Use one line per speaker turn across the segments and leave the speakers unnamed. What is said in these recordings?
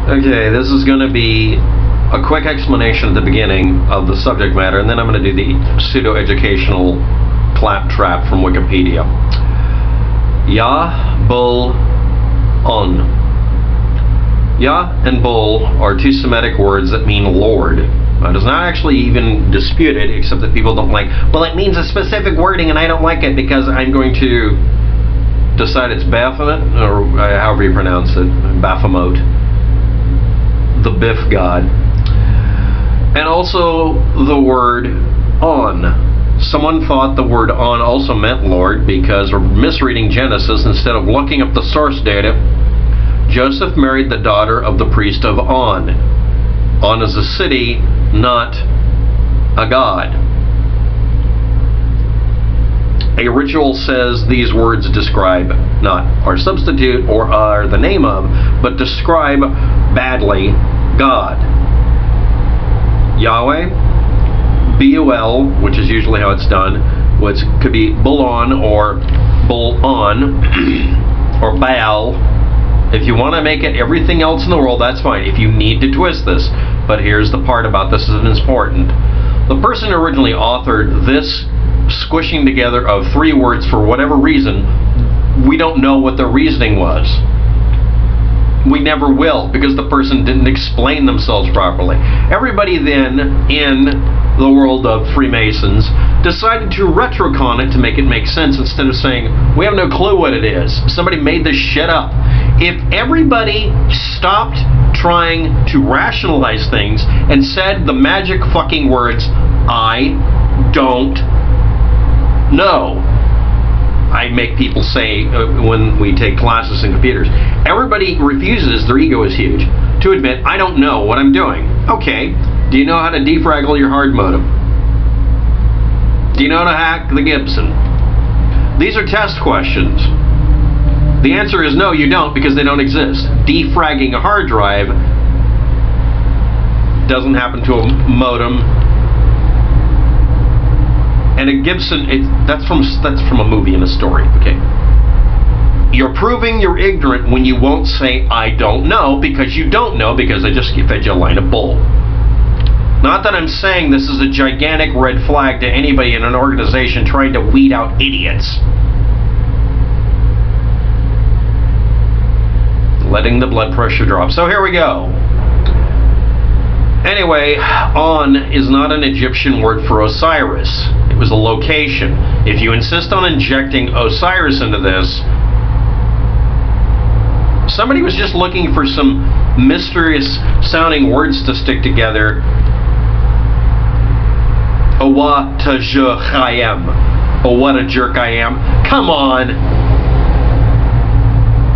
Okay, this is going to be a quick explanation at the beginning of the subject matter, and then I'm going to do the pseudo-educational claptrap from Wikipedia. Yah, Bull, On. Yah and Bull are two Semitic words that mean Lord. It is not actually even disputed, except that people don't like, well, it means a specific wording and I don't like it because I'm going to decide it's Baphomet, or however you pronounce it, Baphomet, the Biff god. And also the word On. Someone thought the word On also meant Lord because of misreading Genesis. Instead of looking up the source data, Joseph married the daughter of the priest of On. On is a city, not a god. A ritual says these words describe, not are substitute or are the name of, but describe badly God. Yahweh, B-U-L, which is usually how it's done, which could be Bull-on or Bull-on, or Baal. If you want to make it everything else in the world, that's fine. If you need to twist this, but here's the part about this is important. The person who originally authored this squishing together of three words for whatever reason, we don't know what their reasoning was. We never will, because the person didn't explain themselves properly. Everybody then, in the world of Freemasons, decided to retrocon it to make it make sense instead of saying, we have no clue what it is. Somebody made this shit up. If everybody stopped trying to rationalize things and said the magic fucking words, I don't know. I make people say when we take classes in computers, everybody refuses, their ego is huge, to admit, I don't know what I'm doing. Okay, do you know how to defraggle your hard modem? Do you know how to hack the Gibson? These are test questions. The answer is no, you don't, because they don't exist. Defragging a hard drive doesn't happen to a modem. And a Gibson, that's from a movie and a story, okay? You're proving you're ignorant when you won't say, I don't know, because you don't know, because I just fed you a line of bull. Not that I'm saying this is a gigantic red flag to anybody in an organization trying to weed out idiots. Letting the blood pressure drop. So here we go. Anyway, On is not an Egyptian word for Osiris. It was a location. If you insist on injecting Osiris into this, somebody was just looking for some mysterious sounding words to stick together. Oh, what a jerk I am. Oh, what a jerk I am. Come on.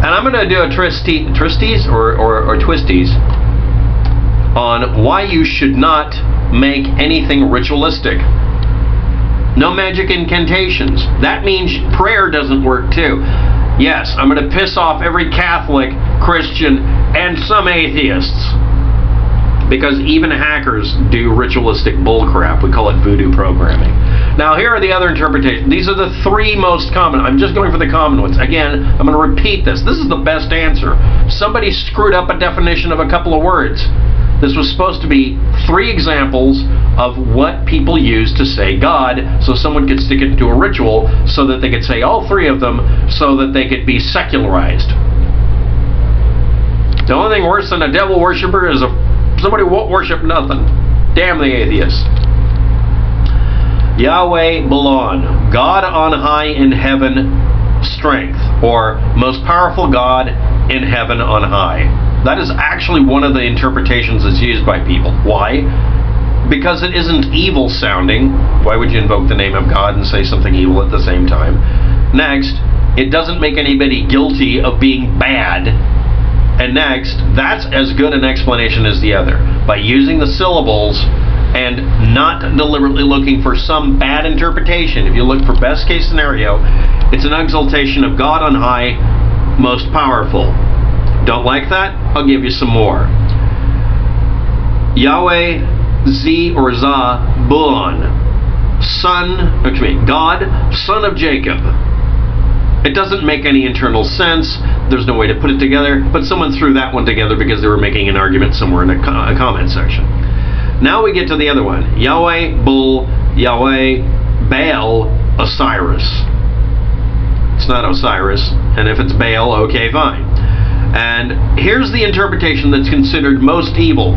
And I'm going to do a twisties or twisties on why you should not make anything ritualistic. No magic incantations. That means prayer doesn't work too. Yes, I'm going to piss off every Catholic, Christian, and some atheists. Because even hackers do ritualistic bullcrap. We call it voodoo programming. Now here are the other interpretations. These are the three most common. I'm just going for the common ones. Again, I'm going to repeat this. This is the best answer. Somebody screwed up a definition of a couple of words. This was supposed to be three examples of what people use to say God, so someone could stick it into a ritual so that they could say all three of them so that they could be secularized. The only thing worse than a devil worshiper is somebody who won't worship nothing. Damn the atheists. Yahweh Balon, God on high in heaven, strength, or most powerful God in heaven on high. That is actually one of the interpretations that's used by people. Why? Because it isn't evil sounding. Why would you invoke the name of God and say something evil at the same time? Next, it doesn't make anybody guilty of being bad. And next, that's as good an explanation as the other. By using the syllables and not deliberately looking for some bad interpretation. If you look for best case scenario, it's an exaltation of God on high, most powerful. Don't like that? I'll give you some more. Yahweh Z or Za Bulon, God, son of Jacob. It doesn't make any internal sense. There's no way to put it together, but someone threw that one together because they were making an argument somewhere in a comment section. Now we get to the other one. Yahweh, Bull, Yahweh, Baal, Osiris. It's not Osiris, and if it's Baal, okay, fine. And here's the interpretation that's considered most evil.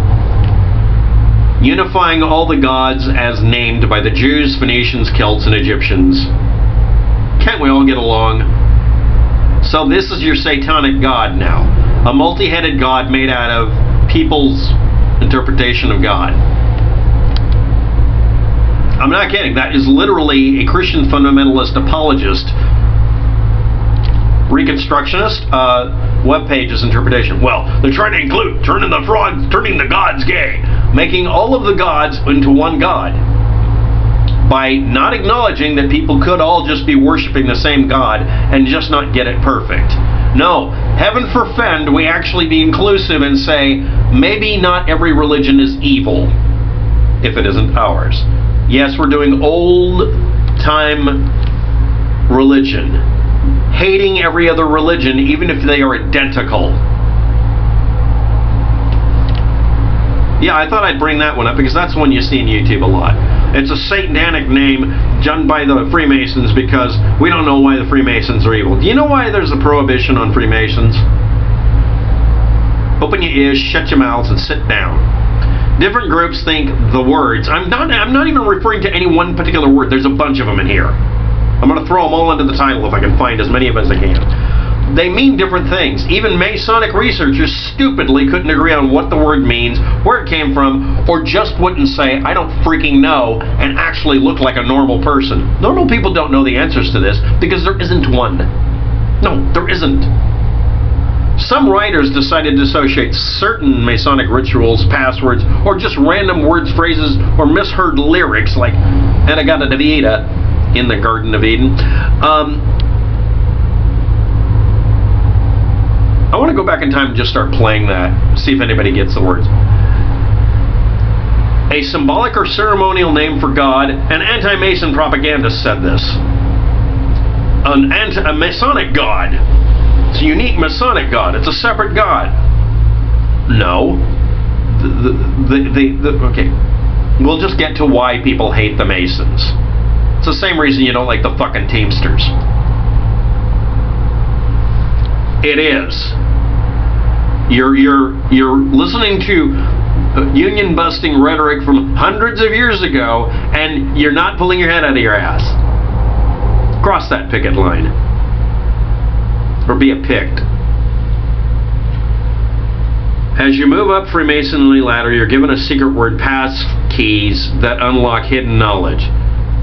Unifying all the gods as named by the Jews, Phoenicians, Celts, and Egyptians. Can't we all get along? So this is your satanic god now. A multi-headed god made out of people's interpretation of God. I'm not kidding. That is literally a Christian fundamentalist apologist, reconstructionist, web pages interpretation. Well, they're trying to include turning the gods gay, making all of the gods into one god by not acknowledging that people could all just be worshiping the same God and just not get it perfect. No, heaven forfend we actually be inclusive and say maybe not every religion is evil if it isn't ours. Yes, we're doing old time religion, hating every other religion even if they are identical. Yeah, I thought I'd bring that one up because that's one you see on YouTube a lot. It's a satanic name done by the Freemasons because we don't know why the Freemasons are evil. Do you know why there's a prohibition on Freemasons? Open your ears, shut your mouths, and sit down. Different groups think the words. I'm not even referring to any one particular word. There's a bunch of them in here. I'm going to throw them all into the title if I can find as many of them as I can. They mean different things. Even Masonic researchers stupidly couldn't agree on what the word means, where it came from, or just wouldn't say, I don't freaking know, and actually look like a normal person. Normal people don't know the answers to this because there isn't one. No, there isn't. Some writers decided to associate certain Masonic rituals, passwords, or just random words, phrases, or misheard lyrics like Anagata Davida in the Garden of Eden. I want to go back in time and just start playing that, see if anybody gets the words. A symbolic or ceremonial name for God, an anti-Mason propagandist said this. A Masonic God. It's a unique Masonic God. It's a separate God. No. Okay. We'll just get to why people hate the Masons. It's the same reason you don't like the fucking Teamsters. It is. You're listening to union busting rhetoric from hundreds of years ago, and you're not pulling your head out of your ass. Cross that picket line, or be a picked. As you move up Freemasonry ladder, you're given a secret word pass keys that unlock hidden knowledge,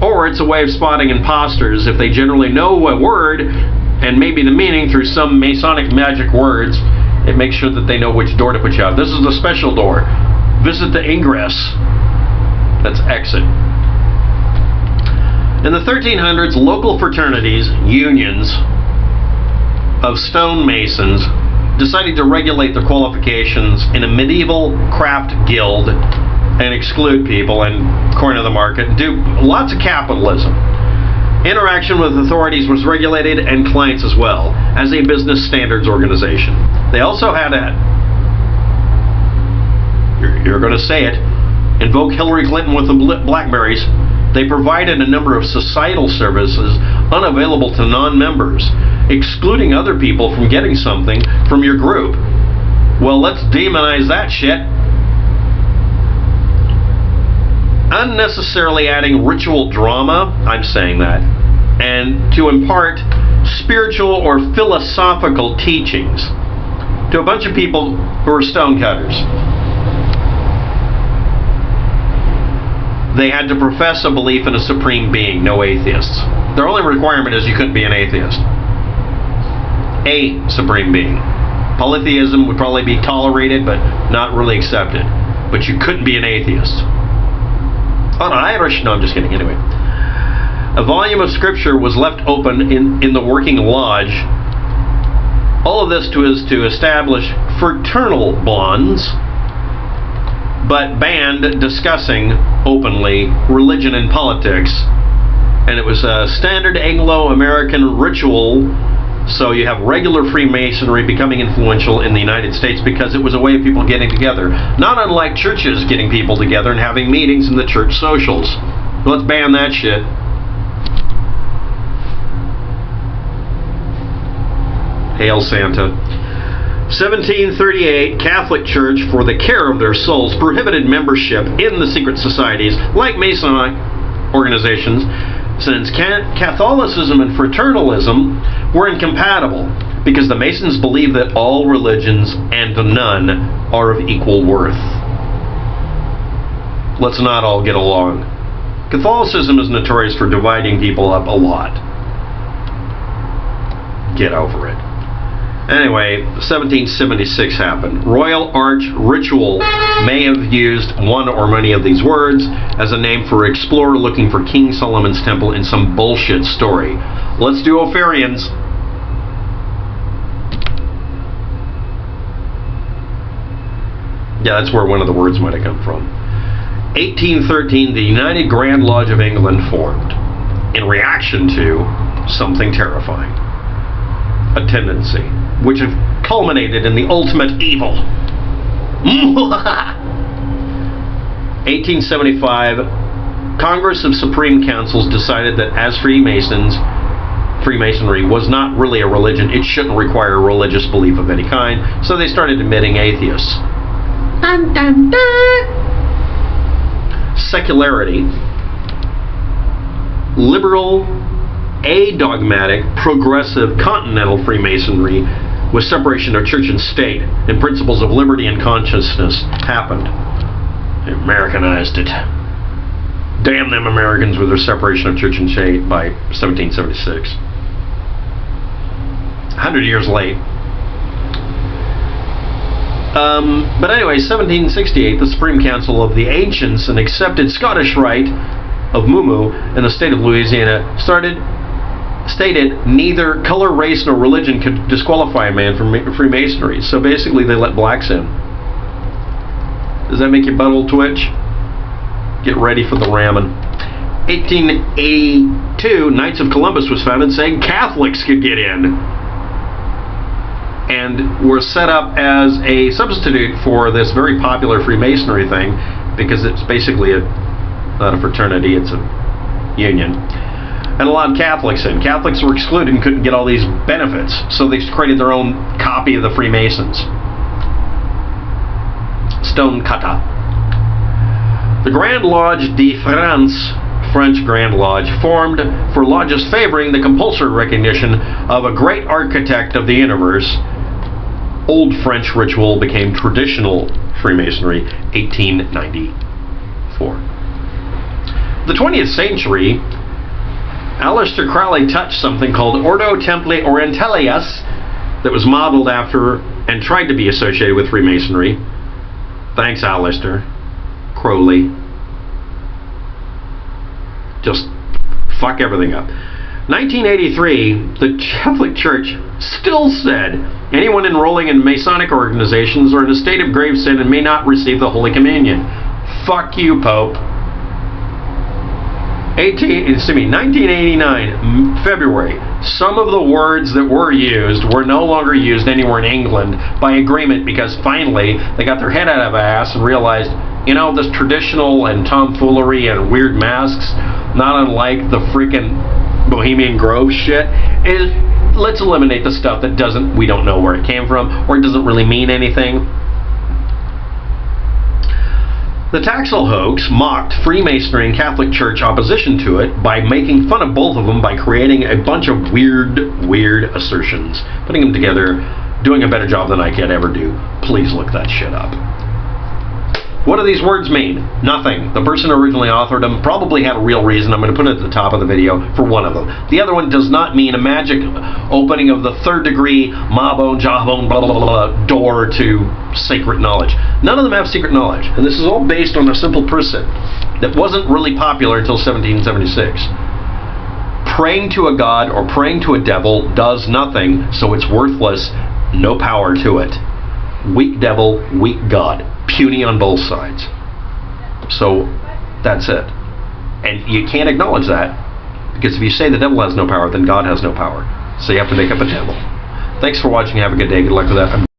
or it's a way of spotting imposters if they generally know a word and maybe the meaning through some Masonic magic words. It makes sure that they know which door to put you out. This is the special door. Visit the ingress. That's exit. In the 1300s, local fraternities, unions of stonemasons, decided to regulate their qualifications in a medieval craft guild and exclude people and corner the market and do lots of capitalism. Interaction with authorities was regulated, and clients as well, as a business standards organization. They also had a, you're going to say it, invoke Hillary Clinton with the Blackberries. They provided a number of societal services unavailable to non-members, excluding other people from getting something from your group. Well, let's demonize that shit. Unnecessarily adding ritual drama, I'm saying that, and to impart spiritual or philosophical teachings to a bunch of people who are stonecutters. They had to profess a belief in a supreme being, no atheists. Their only requirement is you couldn't be an atheist. A supreme being. Polytheism would probably be tolerated, but not really accepted. But you couldn't be an atheist. Oh, no, Irish? No, I'm just kidding. Anyway. A volume of scripture was left open in the working lodge. All of this is to establish fraternal bonds, but banned discussing openly religion and politics. And it was a standard Anglo-American ritual So you have regular Freemasonry becoming influential in the United States because it was a way of people getting together. Not unlike churches getting people together and having meetings in the church socials. Let's ban that shit. Hail Santa. 1738, Catholic Church, for the care of their souls, prohibited membership in the secret societies like Masonic organizations, since Catholicism and fraternalism were incompatible, because the Masons believe that all religions and none are of equal worth. Let's not all get along. Catholicism is notorious for dividing people up a lot. Get over it. Anyway, 1776 happened. Royal Arch Ritual may have used one or many of these words as a name for an explorer looking for King Solomon's temple in some bullshit story. Let's do Opharians. Yeah, that's where one of the words might have come from. 1813, the United Grand Lodge of England formed in reaction to something terrifying. A tendency, which have culminated in the ultimate evil. 1875, Congress of Supreme Councils decided that as Freemasonry was not really a religion, it shouldn't require a religious belief of any kind, so they started admitting atheists. Dun, dun, dun. Secularity, liberal, adogmatic, progressive, continental Freemasonry with separation of church and state and principles of liberty and consciousness happened. They Americanized it. Damn them Americans with their separation of church and state by 1776. 100 years late. But anyway, 1768, the Supreme Council of the Ancients, an accepted Scottish rite of Mumu in the state of Louisiana, stated neither color, race, nor religion could disqualify a man from Freemasonry. So basically they let blacks in. Does that make your butthole twitch? Get ready for the ramen. 1882, Knights of Columbus was founded saying Catholics could get in, and were set up as a substitute for this very popular Freemasonry thing, because it's basically not a fraternity, it's a union. And allowed Catholics in. Catholics were excluded and couldn't get all these benefits, so they created their own copy of the Freemasons. Stone kata. The Grand Lodge de France, French Grand Lodge, formed for lodges favoring the compulsory recognition of a great architect of the universe. Old French ritual became traditional Freemasonry, 1894. The 20th century, Aleister Crowley touched something called Ordo Templi Orientalis that was modeled after and tried to be associated with Freemasonry. Thanks, Aleister Crowley. Just fuck everything up. 1983, the Catholic Church still said anyone enrolling in Masonic organizations are in a state of grave sin and may not receive the Holy Communion. Fuck you, Pope. 1989, February, some of the words that were used were no longer used anywhere in England by agreement, because finally they got their head out of ass and realized, you know, this traditional and tomfoolery and weird masks, not unlike the freaking Bohemian Grove shit, is let's eliminate the stuff that we don't know where it came from, or it doesn't really mean anything. The Taxel hoax mocked Freemasonry and Catholic Church opposition to it by making fun of both of them by creating a bunch of weird assertions, putting them together, doing a better job than I could ever do. Please look that shit up. What do these words mean? Nothing. The person who originally authored them probably had a real reason. I'm going to put it at the top of the video for one of them. The other one does not mean a magic opening of the third degree, ma-bone, jawbone, blah, blah, blah, blah, door to sacred knowledge. None of them have secret knowledge. And this is all based on a simple precept that wasn't really popular until 1776. Praying to a god or praying to a devil does nothing, so it's worthless, no power to it. Weak devil, weak god. Puny on both sides. So that's it. And you can't acknowledge that, because if you say the devil has no power, then God has no power. So you have to make up a table. Thanks for watching. Have a good day. Good luck with that.